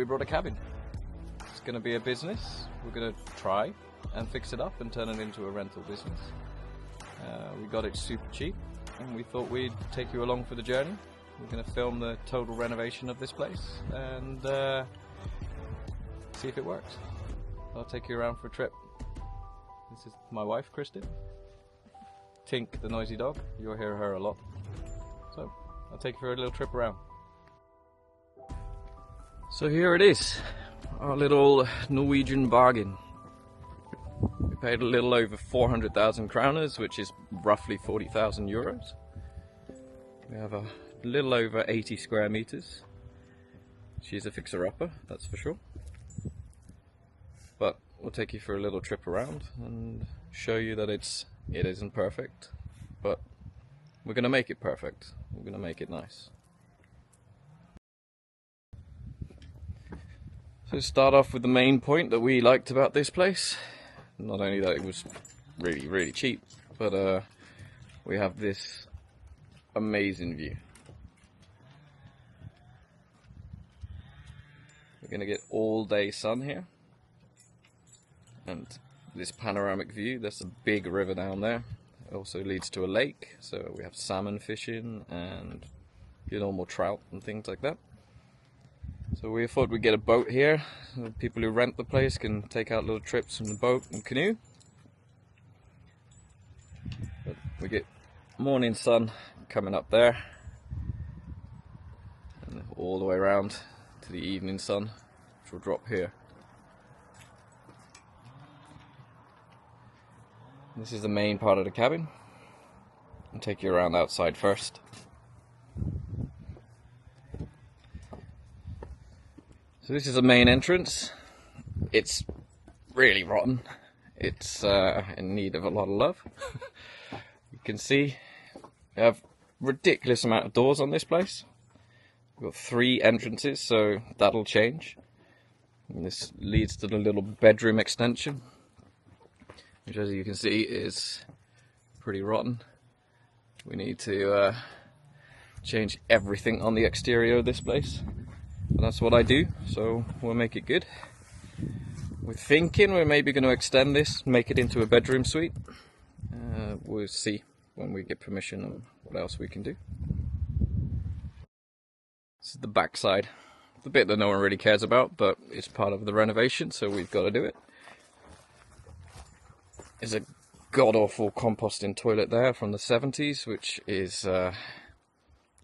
we brought a cabin. It's going to be a business. We're going to try and fix it up and turn it into a rental business. We got it super cheap and we thought we'd take you along for the journey. We're going to film the total renovation of this place and see if it works. I'll take you around for a trip. This is my wife, Kristen. Tink, the noisy dog. You'll hear her a lot. So I'll take you for a little trip around. So here it is, our little Norwegian bargain. We paid a little over 400,000 kroners, which is roughly 40,000 euros. We have a little over 80 square meters. She's a fixer-upper, that's for sure. But we'll take you for a little trip around and show you that it isn't perfect, but we're gonna make it perfect. We're gonna make it nice. So start off with the main point that we liked about this place. Not only that it was really, really cheap, but we have this amazing view. We're gonna get all day sun here. And this panoramic view, there's a big river down there. It also leads to a lake, so we have salmon fishing and your normal trout and things like that. So we thought we'd get a boat here. So people who rent the place can take out little trips from the boat and canoe. But we get morning sun coming up there, and all the way around to the evening sun, which will drop here. This is the main part of the cabin. I'll take you around outside first. So this is the main entrance. It's really rotten. It's in need of a lot of love. You can see we have a ridiculous amount of doors on this place. We've got 3 entrances, so that'll change. And this leads to the little bedroom extension, which, as you can see, is pretty rotten. We need to change everything on the exterior of this place. And that's what I do, so we'll make it good. We're thinking we're maybe going to extend this, make it into a bedroom suite. We'll see when we get permission and what else we can do. This is the back side. The bit that no one really cares about, but it's part of the renovation, so we've got to do it. There's a god-awful composting toilet there from the 70s, which is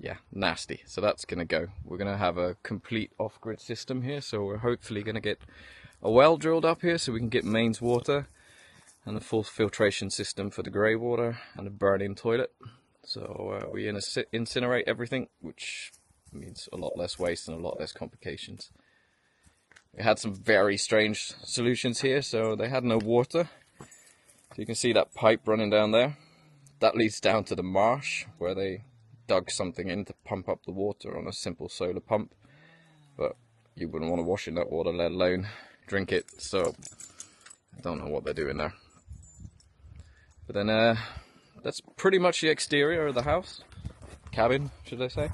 yeah, nasty. So that's going to go. We're going to have a complete off-grid system here, so we're hopefully going to get a well drilled up here so we can get mains water and a full filtration system for the grey water and a burn-in toilet. So we incinerate everything, which means a lot less waste and a lot less complications. We had some very strange solutions here. So they had no water. So you can see that pipe running down there. That leads down to the marsh where they dug something in to pump up the water on a simple solar pump. But you wouldn't want to wash in that water, let alone drink it. So I don't know what they're doing there. But then that's pretty much the exterior of the house. Cabin, should I say.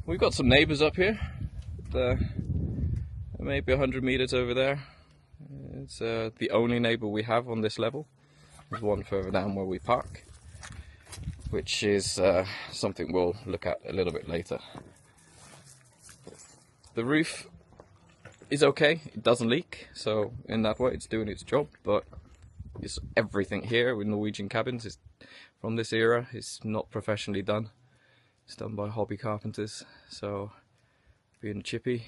We've got some neighbours up here. Maybe 100 meters over there. It's the only neighbour we have on this level. There's one further down where we park, which is something we'll look at a little bit later. The roof is okay, it doesn't leak, so in that way it's doing its job, but it's everything here with Norwegian cabins is from this era is not professionally done. It's done by hobby carpenters, so being chippy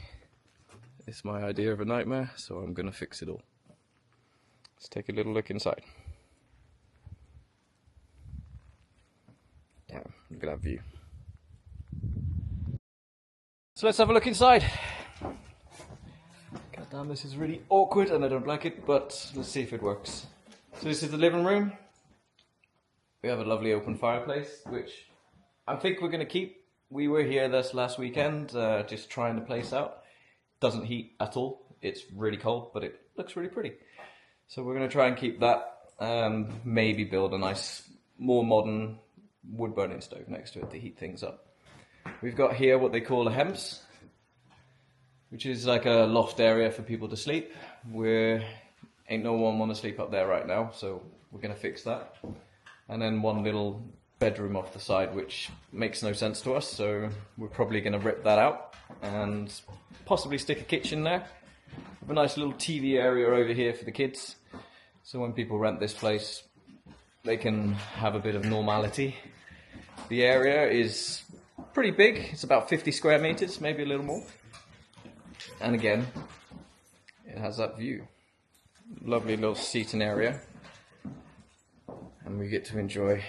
is my idea of a nightmare, so I'm going to fix it all. Let's take a little look inside. Damn, look at that view. So let's have a look inside. God damn, this is really awkward and I don't like it, but let's see if it works. So this is the living room. We have a lovely open fireplace, which I think we're going to keep. We were here this last weekend, just trying the place out. Doesn't heat at all. It's really cold, but it looks really pretty. So we're going to try and keep that. Maybe build a nice, more modern wood burning stove next to it to heat things up. We've got here what they call a hems, which is like a loft area for people to sleep. Ain't no one want to sleep up there right now, so we're going to fix that. And then one little bedroom off the side, which makes no sense to us, so we're probably going to rip that out and possibly stick a kitchen there. Have a nice little TV area over here for the kids, so when people rent this place, they can have a bit of normality. The area is pretty big. It's about 50 square meters, maybe a little more. And again, it has that view. Lovely little seating area. And we get to enjoy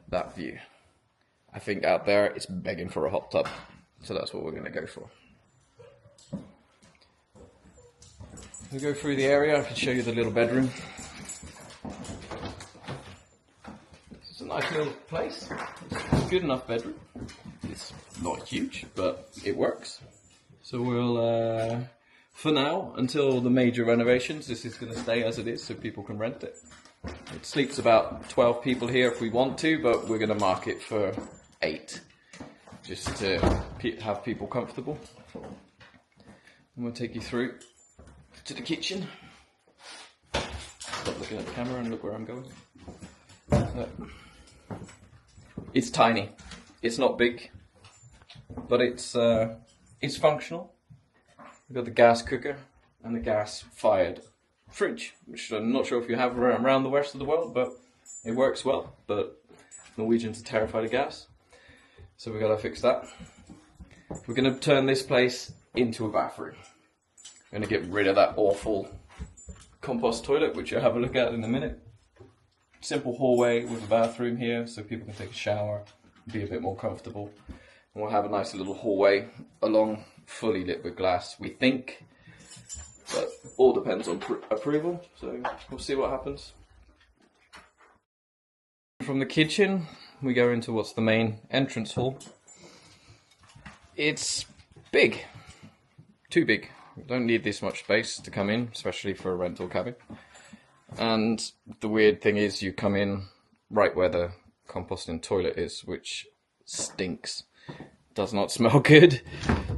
that view. I think out there it's begging for a hot tub. So that's what we're going to go for. We go through the area. I can show you the little bedroom. It's a nice little place. It's a good enough bedroom. It's not huge, but it works. So we'll, for now, until the major renovations, this is going to stay as it is so people can rent it. It sleeps about 12 people here if we want to, but we're going to mark it for 8, just to have people comfortable. And we'll take you through to the kitchen. Stop looking at the camera and look where I'm going. It's tiny. It's not big, but it's functional. We've got the gas cooker and the gas-fired fridge, which I'm not sure if you have around the rest of the world, but it works well. But Norwegians are terrified of gas, so we've got to fix that. We're going to turn this place into a bathroom. We're going to get rid of that awful compost toilet, which you'll have a look at in a minute. Simple hallway with a bathroom here, so people can take a shower, be a bit more comfortable. And we'll have a nice little hallway along, fully lit with glass, we think. But all depends on approval, so we'll see what happens. From the kitchen, we go into what's the main entrance hall. It's big, too big. We don't need this much space to come in, especially for a rental cabin. And the weird thing is you come in right where the composting toilet is, which stinks. Does not smell good.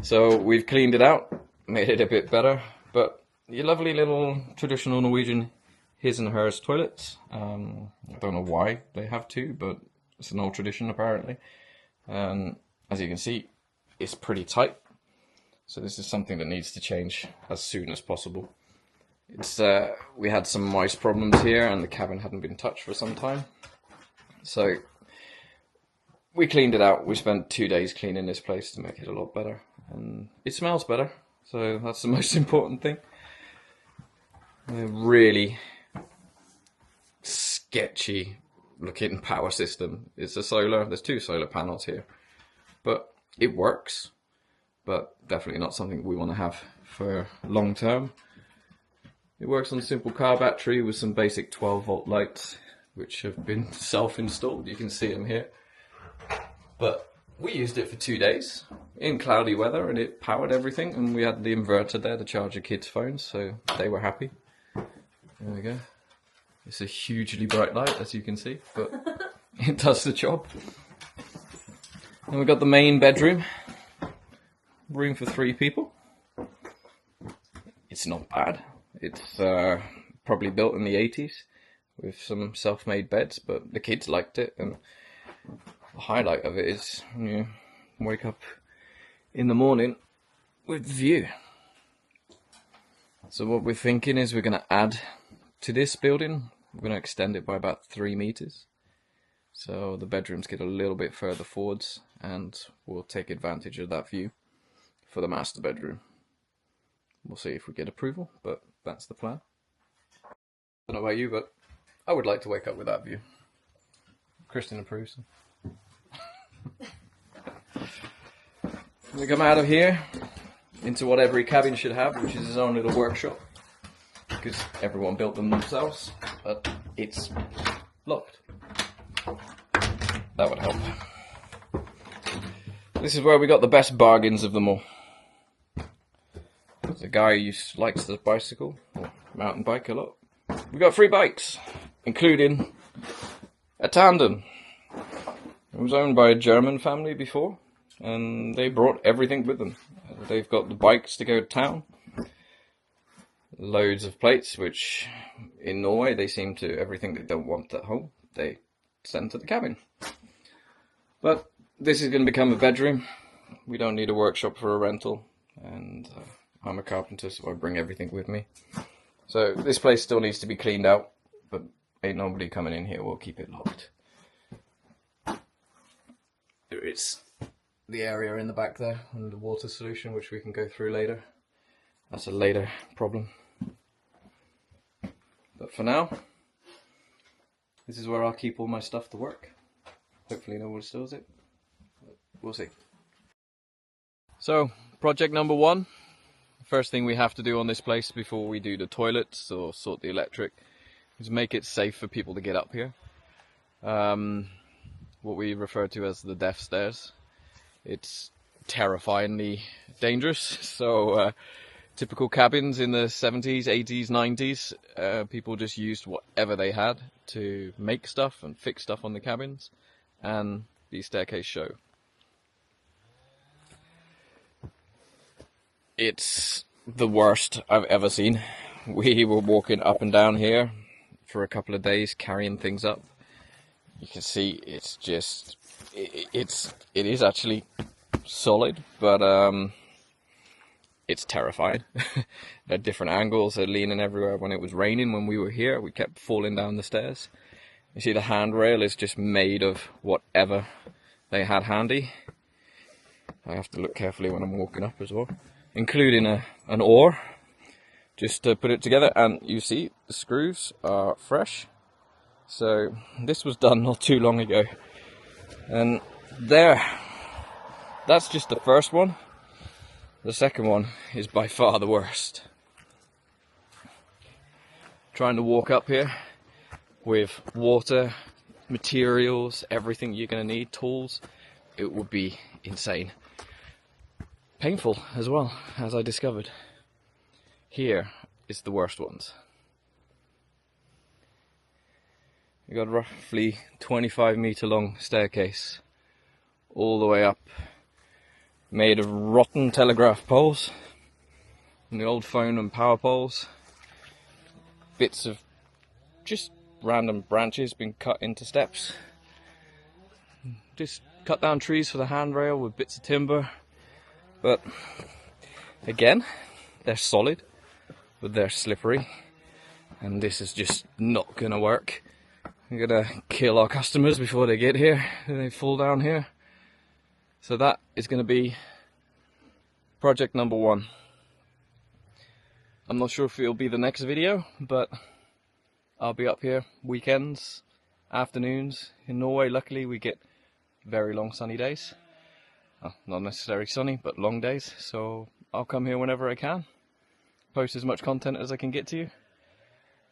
So we've cleaned it out, made it a bit better. But your lovely little traditional Norwegian his and hers toilets. I don't know why they have to, but it's an old tradition apparently. As you can see, it's pretty tight. So this is something that needs to change as soon as possible. We had some mice problems here and the cabin hadn't been touched for some time. So we cleaned it out. We spent 2 days cleaning this place to make it a lot better. And it smells better, so that's the most important thing. A really sketchy looking power system. It's a solar, there's 2 solar panels here. But it works. But definitely not something we want to have for long term. It works on a simple car battery with some basic 12-volt lights, which have been self-installed. You can see them here. But we used it for 2 days in cloudy weather, and it powered everything. And we had the inverter there to charge the kids' phones, so they were happy. There we go. It's a hugely bright light, as you can see, but it does the job. And we've got the main bedroom. Room for 3 people. It's not bad. It's probably built in the 80s with some self-made beds, but the kids liked it. And the highlight of it is when you wake up in the morning with the view. So what we're thinking is we're going to add to this building. We're going to extend it by about 3 meters. So the bedrooms get a little bit further forwards, and we'll take advantage of that view for the master bedroom. We'll see if we get approval, but that's the plan. I don't know about you, but I would like to wake up with that view. Kristen approves. We come out of here into what every cabin should have, which is his own little workshop, because everyone built them themselves, but it's locked. That would help. This is where we got the best bargains of them all. There's a guy who likes the bicycle, or mountain bike a lot. We got 3 bikes, including a tandem. It was owned by a German family before, and they brought everything with them. They've got the bikes to go to town. Loads of plates, which in Norway they seem to, everything they don't want at home, they send to the cabin. But this is going to become a bedroom. We don't need a workshop for a rental, and I'm a carpenter, so I bring everything with me. So this place still needs to be cleaned out, but ain't nobody coming in here. We'll keep it locked. There is the area in the back there and the water solution, which we can go through later. That's a later problem. But for now, this is where I'll keep all my stuff to work. Hopefully nobody steals it. We'll see. So, project number 1. The first thing we have to do on this place before we do the toilets or sort the electric is make it safe for people to get up here. What we refer to as the death stairs. It's terrifyingly dangerous. So, typical cabins in the 70s, 80s, 90s, people just used whatever they had to make stuff and fix stuff on the cabins, and these staircase show. It's the worst I've ever seen. We were walking up and down here for a couple of days carrying things up. You can see it's just, it is actually solid, but it's terrifying. At different angles, they're leaning everywhere. When it was raining, when we were here, we kept falling down the stairs. You see the handrail is just made of whatever they had handy. I have to look carefully when I'm walking up as well, including an oar, just to put it together. And you see the screws are fresh. So this was done not too long ago. And there, that's just the first one. The second one is by far the worst. Trying to walk up here with water, materials, everything you're going to need, tools, it would be insane. Painful as well, as I discovered. Here is the worst ones. You got roughly 25-meter long staircase all the way up, made of rotten telegraph poles and the old phone and power poles. Bits of just random branches been cut into steps. Just cut down trees for the handrail with bits of timber. But again, they're solid, but they're slippery, and this is just not gonna work. We're gonna kill our customers before they get here and they fall down here. So that is gonna be project number 1. I'm not sure if it'll be the next video, but I'll be up here weekends, afternoons. In Norway, luckily, we get very long sunny days. Well, not necessarily sunny, but long days. So I'll come here whenever I can, post as much content as I can get to you.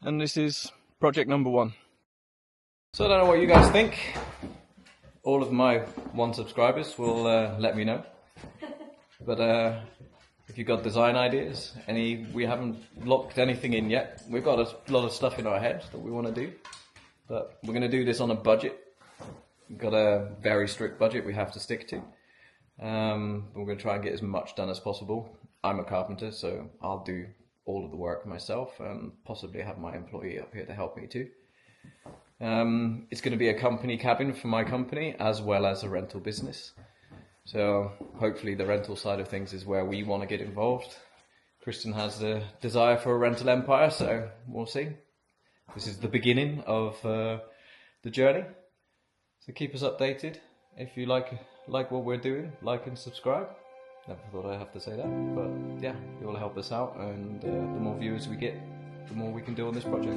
And this is project number 1. So I don't know what you guys think. All of my 1 subscribers will let me know. But if you've got design ideas, we haven't locked anything in yet. We've got a lot of stuff in our head that we want to do, but we're going to do this on a budget. We've got a very strict budget we have to stick to. But we're going to try and get as much done as possible. I'm a carpenter, so I'll do all of the work myself and possibly have my employee up here to help me too. It's going to be a company cabin for my company as well as a rental business. So hopefully the rental side of things is where we want to get involved. Kristen has the desire for a rental empire, so we'll see. This is the beginning of the journey. So keep us updated. If you like what we're doing, like and subscribe. Never thought I'd have to say that, but yeah, you will help us out, and the more viewers we get, the more we can do on this project.